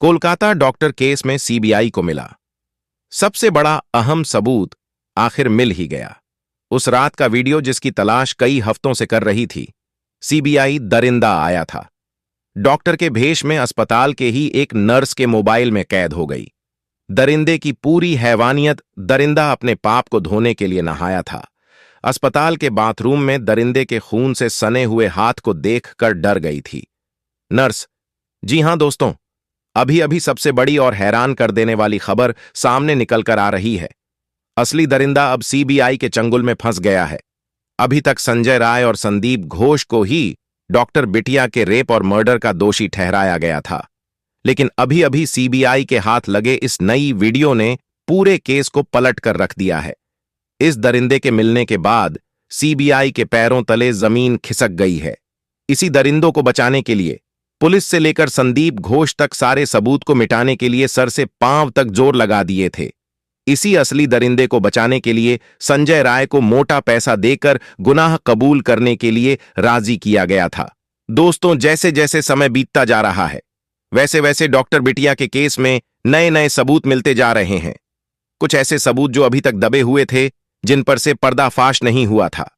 Kolkata doctor case में CBI को मिला सबसे बड़ा अहम सबूत। आखिर मिल ही गया। उस रात का वीडियो जिसकी तलाश कई हफ्तों से कर रही थी। सीबीआई दरिंदा आया था। डॉक्टर के भेष में अस्पताल के ही एक नर्स के मोबाइल में कैद हो गई। दरिंदे की पूरी हैवानियत। दरिंदा अपने पाप को धोने के लिए नहाया था। अस्पताल के बाथरूम में दरिंदे के खून से सने हुए हाथ को देखकर डर गई थी नर्स। जी हां दोस्तों, अभी अभी सबसे बड़ी और हैरान कर देने वाली खबर सामने निकल कर आ रही है। असली दरिंदा अब सीबीआई के चंगुल में फंस गया है। अभी तक संजय राय और संदीप घोष को ही डॉक्टर बिटिया के रेप और मर्डर का दोषी ठहराया गया था, लेकिन अभी अभी सीबीआई के हाथ लगे इस नई वीडियो ने पूरे केस को पलट कर रख दिया है। इस दरिंदे के मिलने के बाद सीबीआई के पैरों तले जमीन खिसक गई है। इसी दरिंदों को बचाने के लिए पुलिस से लेकर संदीप घोष तक सारे सबूत को मिटाने के लिए सर से पांव तक जोर लगा दिए थे। इसी असली दरिंदे को बचाने के लिए संजय राय को मोटा पैसा देकर गुनाह कबूल करने के लिए राजी किया गया था। दोस्तों, जैसे जैसे समय बीतता जा रहा है वैसे वैसे डॉक्टर बिटिया के केस में नए नए सबूत मिलते जा रहे हैं। कुछ ऐसे सबूत जो अभी तक दबे हुए थे, जिन पर से पर्दाफाश नहीं हुआ था,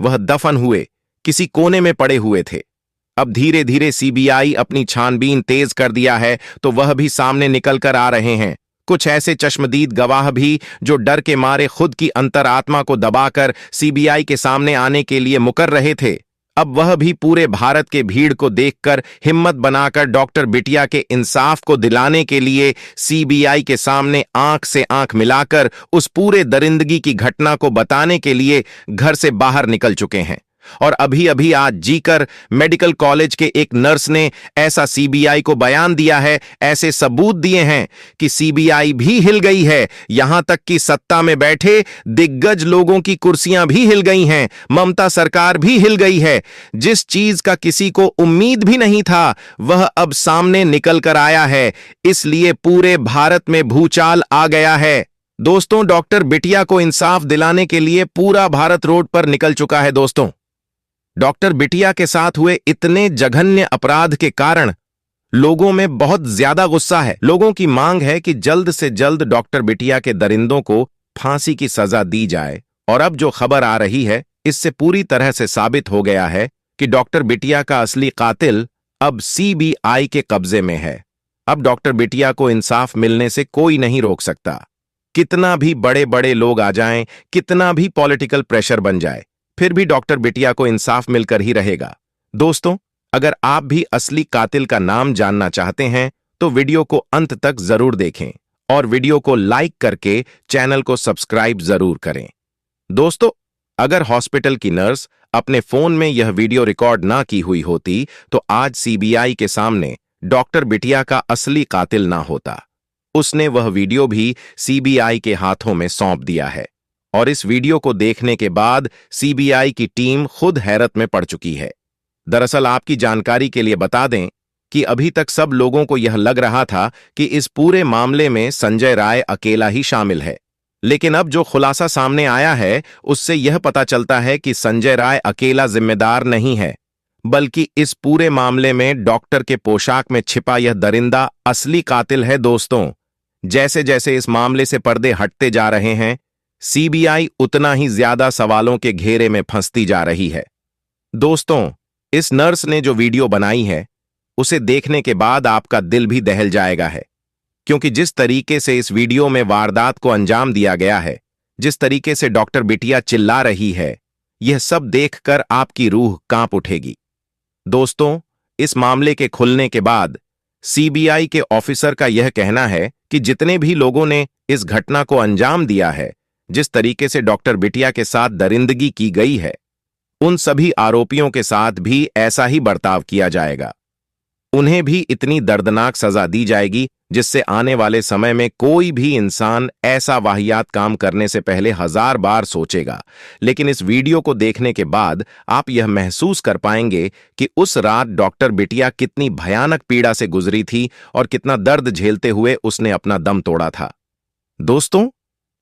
वह दफन हुए किसी कोने में पड़े हुए थे। अब धीरे धीरे सीबीआई अपनी छानबीन तेज कर दिया है तो वह भी सामने निकल कर आ रहे हैं। कुछ ऐसे चश्मदीद गवाह भी जो डर के मारे खुद की अंतरात्मा को दबाकर सीबीआई के सामने आने के लिए मुकर रहे थे, अब वह भी पूरे भारत के भीड़ को देखकर हिम्मत बनाकर डॉक्टर बिटिया के इंसाफ को दिलाने के लिए सीबीआई के सामने आंख से आंख मिलाकर उस पूरे दरिंदगी की घटना को बताने के लिए घर से बाहर निकल चुके हैं। और अभी अभी आज जीकर मेडिकल कॉलेज के एक नर्स ने ऐसा सीबीआई को बयान दिया है, ऐसे सबूत दिए हैं कि सीबीआई भी हिल गई है। यहां तक कि सत्ता में बैठे दिग्गज लोगों की कुर्सियां भी हिल गई हैं। ममता सरकार भी हिल गई है। जिस चीज का किसी को उम्मीद भी नहीं था वह अब सामने निकल कर आया है। इसलिए पूरे भारत में भूचाल आ गया है। दोस्तों, डॉक्टर बिटिया को इंसाफ दिलाने के लिए पूरा भारत रोड पर निकल चुका है। दोस्तों, डॉक्टर बिटिया के साथ हुए इतने जघन्य अपराध के कारण लोगों में बहुत ज्यादा गुस्सा है। लोगों की मांग है कि जल्द से जल्द डॉक्टर बिटिया के दरिंदों को फांसी की सजा दी जाए। और अब जो खबर आ रही है इससे पूरी तरह से साबित हो गया है कि डॉक्टर बिटिया का असली कातिल अब सीबीआई के कब्जे में है। अब डॉक्टर बिटिया को इंसाफ मिलने से कोई नहीं रोक सकता। कितना भी बड़े बड़े लोग आ जाएं, कितना भी पॉलिटिकल प्रेशर बन जाए, फिर भी डॉक्टर बिटिया को इंसाफ मिलकर ही रहेगा। दोस्तों, अगर आप भी असली कातिल का नाम जानना चाहते हैं तो वीडियो को अंत तक जरूर देखें और वीडियो को लाइक करके चैनल को सब्सक्राइब जरूर करें। दोस्तों, अगर हॉस्पिटल की नर्स अपने फोन में यह वीडियो रिकॉर्ड ना की हुई होती तो आज सीबीआई के सामने डॉक्टर बिटिया का असली कातिल ना होता। उसने वह वीडियो भी सीबीआई के हाथों में सौंप दिया है और इस वीडियो को देखने के बाद सीबीआई की टीम खुद हैरत में पड़ चुकी है। दरअसल आपकी जानकारी के लिए बता दें कि अभी तक सब लोगों को यह लग रहा था कि इस पूरे मामले में संजय राय अकेला ही शामिल है, लेकिन अब जो खुलासा सामने आया है उससे यह पता चलता है कि संजय राय अकेला जिम्मेदार नहीं है, बल्कि इस पूरे मामले में डॉक्टर के पोशाक में छिपा यह दरिंदा असली कातिल है। दोस्तों, जैसे जैसे इस मामले से पर्दे हटते जा रहे हैं सीबीआई उतना ही ज्यादा सवालों के घेरे में फंसती जा रही है। दोस्तों, इस नर्स ने जो वीडियो बनाई है उसे देखने के बाद आपका दिल भी दहल जाएगा है, क्योंकि जिस तरीके से इस वीडियो में वारदात को अंजाम दिया गया है, जिस तरीके से डॉक्टर बिटिया चिल्ला रही है, यह सब देखकर आपकी रूह कांप उठेगी। दोस्तों, इस मामले के खुलने के बाद सीबीआई के ऑफिसर का यह कहना है कि जितने भी लोगों ने इस घटना को अंजाम दिया है, जिस तरीके से डॉक्टर बिटिया के साथ दरिंदगी की गई है, उन सभी आरोपियों के साथ भी ऐसा ही बर्ताव किया जाएगा। उन्हें भी इतनी दर्दनाक सजा दी जाएगी जिससे आने वाले समय में कोई भी इंसान ऐसा वाहियात काम करने से पहले 1000 बार सोचेगा। लेकिन इस वीडियो को देखने के बाद आप यह महसूस कर पाएंगे कि उस रात डॉक्टर बिटिया कितनी भयानक पीड़ा से गुजरी थी और कितना दर्द झेलते हुए उसने अपना दम तोड़ा था। दोस्तों,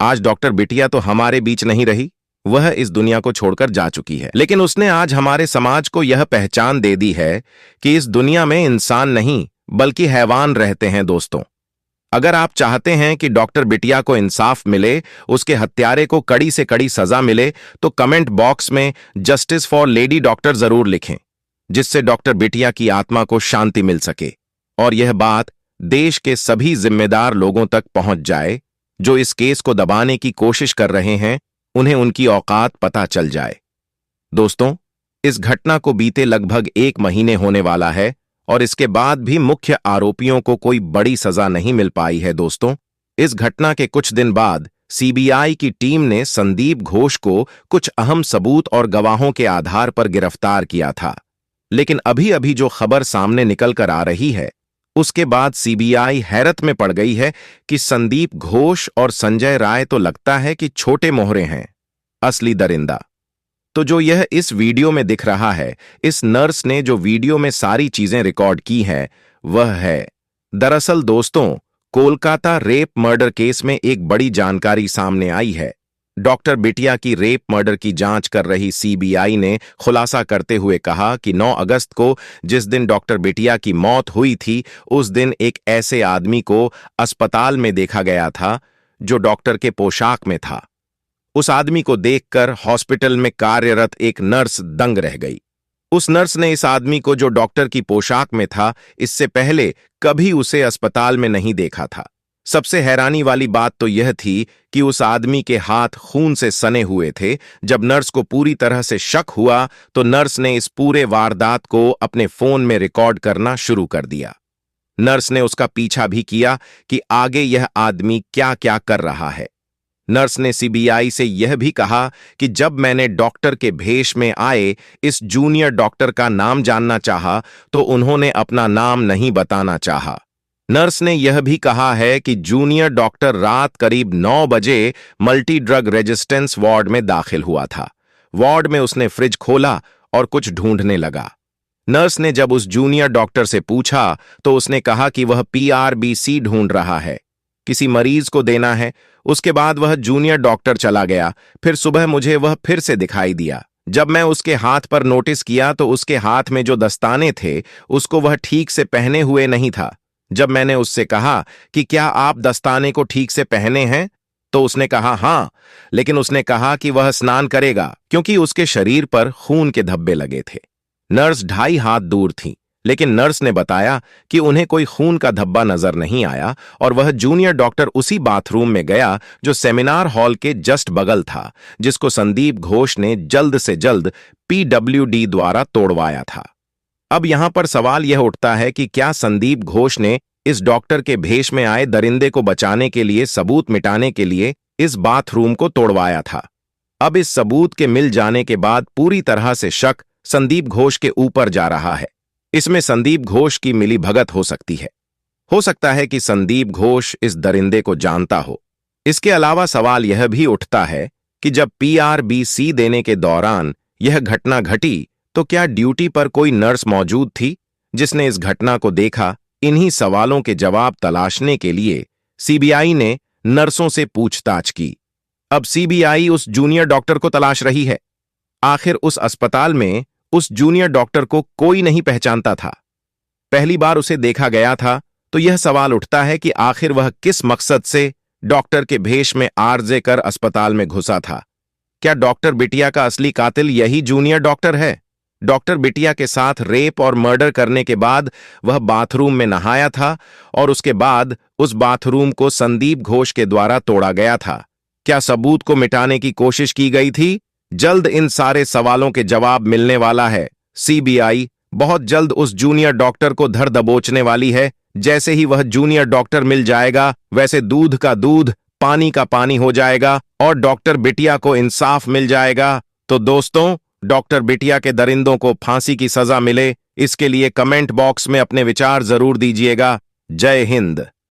आज डॉक्टर बिटिया तो हमारे बीच नहीं रही, वह इस दुनिया को छोड़कर जा चुकी है, लेकिन उसने आज हमारे समाज को यह पहचान दे दी है कि इस दुनिया में इंसान नहीं बल्कि हैवान रहते हैं दोस्तों। अगर आप चाहते हैं कि डॉक्टर बिटिया को इंसाफ मिले, उसके हत्यारे को कड़ी से कड़ी सजा मिले, तो कमेंट बॉक्स में जस्टिस फॉर लेडी डॉक्टर जरूर लिखें, जिससे डॉक्टर बिटिया की आत्मा को शांति मिल सके और यह बात देश के सभी जिम्मेदार लोगों तक पहुंच जाए जो इस केस को दबाने की कोशिश कर रहे हैं, उन्हें उनकी औकात पता चल जाए। दोस्तों, इस घटना को बीते लगभग 1 महीने होने वाला है और इसके बाद भी मुख्य आरोपियों को कोई बड़ी सजा नहीं मिल पाई है। दोस्तों, इस घटना के कुछ दिन बाद सीबीआई की टीम ने संदीप घोष को कुछ अहम सबूत और गवाहों के आधार पर गिरफ्तार किया था, लेकिन अभी अभी जो खबर सामने निकल कर आ रही है, उसके बाद सीबीआई हैरत में पड़ गई है कि संदीप घोष और संजय राय तो लगता है कि छोटे मोहरे हैं, असली दरिंदा तो जो यह इस वीडियो में दिख रहा है, इस नर्स ने जो वीडियो में सारी चीजें रिकॉर्ड की हैं, वह है। दरअसल दोस्तों, कोलकाता रेप मर्डर केस में एक बड़ी जानकारी सामने आई है। डॉक्टर बिटिया की रेप मर्डर की जांच कर रही सीबीआई ने खुलासा करते हुए कहा कि 9 अगस्त को जिस दिन डॉक्टर बिटिया की मौत हुई थी, उस दिन एक ऐसे आदमी को अस्पताल में देखा गया था जो डॉक्टर के पोशाक में था। उस आदमी को देखकर हॉस्पिटल में कार्यरत एक नर्स दंग रह गई। उस नर्स ने इस आदमी को, जो डॉक्टर की पोशाक में था, इससे पहले कभी उसे अस्पताल में नहीं देखा था। सबसे हैरानी वाली बात तो यह थी कि उस आदमी के हाथ खून से सने हुए थे। जब नर्स को पूरी तरह से शक हुआ तो नर्स ने इस पूरे वारदात को अपने फोन में रिकॉर्ड करना शुरू कर दिया। नर्स ने उसका पीछा भी किया कि आगे यह आदमी क्या क्या कर रहा है। नर्स ने सीबीआई से यह भी कहा कि जब मैंने डॉक्टर के भेष में आए इस जूनियर डॉक्टर का नाम जानना चाहा तो उन्होंने अपना नाम नहीं बताना चाहा। नर्स ने यह भी कहा है कि जूनियर डॉक्टर रात करीब 9 बजे मल्टी ड्रग रेजिस्टेंस वार्ड में दाखिल हुआ था। वार्ड में उसने फ्रिज खोला और कुछ ढूंढने लगा। नर्स ने जब उस जूनियर डॉक्टर से पूछा तो उसने कहा कि वह PRBC ढूंढ रहा है, किसी मरीज को देना है। उसके बाद वह जूनियर डॉक्टर चला गया। फिर सुबह मुझे वह फिर से दिखाई दिया। जब मैं उसके हाथ पर नोटिस किया तो उसके हाथ में जो दस्ताने थे उसको वह ठीक से पहने हुए नहीं था। जब मैंने उससे कहा कि क्या आप दस्ताने को ठीक से पहने हैं, तो उसने कहा हाँ, लेकिन उसने कहा कि वह स्नान करेगा क्योंकि उसके शरीर पर खून के धब्बे लगे थे। नर्स 2.5 हाथ दूर थी, लेकिन नर्स ने बताया कि उन्हें कोई खून का धब्बा नजर नहीं आया और वह जूनियर डॉक्टर उसी बाथरूम में गया जो सेमिनार हॉल के जस्ट बगल था, जिसको संदीप घोष ने जल्द से जल्द PWD द्वारा तोड़वाया था। अब यहां पर सवाल यह उठता है कि क्या संदीप घोष ने इस डॉक्टर के भेष में आए दरिंदे को बचाने के लिए, सबूत मिटाने के लिए इस बाथरूम को तोड़वाया था। अब इस सबूत के मिल जाने के बाद पूरी तरह से शक संदीप घोष के ऊपर जा रहा है। इसमें संदीप घोष की मिलीभगत हो सकती है। हो सकता है कि संदीप घोष इस दरिंदे को जानता हो। इसके अलावा सवाल यह भी उठता है कि जब PRBC देने के दौरान यह घटना घटी तो क्या ड्यूटी पर कोई नर्स मौजूद थी जिसने इस घटना को देखा। इन्हीं सवालों के जवाब तलाशने के लिए सीबीआई ने नर्सों से पूछताछ की। अब सीबीआई उस जूनियर डॉक्टर को तलाश रही है। आखिर उस अस्पताल में उस जूनियर डॉक्टर को कोई नहीं पहचानता था। पहली बार उसे देखा गया था, तो यह सवाल उठता है कि आखिर वह किस मकसद से डॉक्टर के भेष में आरजे कर अस्पताल में घुसा था। क्या डॉक्टर बिटिया का असली कातिल यही जूनियर डॉक्टर है? डॉक्टर बिटिया के साथ रेप और मर्डर करने के बाद वह बाथरूम में नहाया था और उसके बाद उस बाथरूम को संदीप घोष के द्वारा तोड़ा गया था। क्या सबूत को मिटाने की कोशिश की गई थी? जल्द इन सारे सवालों के जवाब मिलने वाला है। सीबीआई बहुत जल्द उस जूनियर डॉक्टर को धर दबोचने वाली है। जैसे ही वह जूनियर डॉक्टर मिल जाएगा, वैसे दूध का दूध, पानी का पानी हो जाएगा और डॉक्टर बिटिया को इंसाफ मिल जाएगा। तो दोस्तों, डॉक्टर बिटिया के दरिंदों को फांसी की सजा मिले, इसके लिए कमेंट बॉक्स में अपने विचार जरूर दीजिएगा। जय हिंद।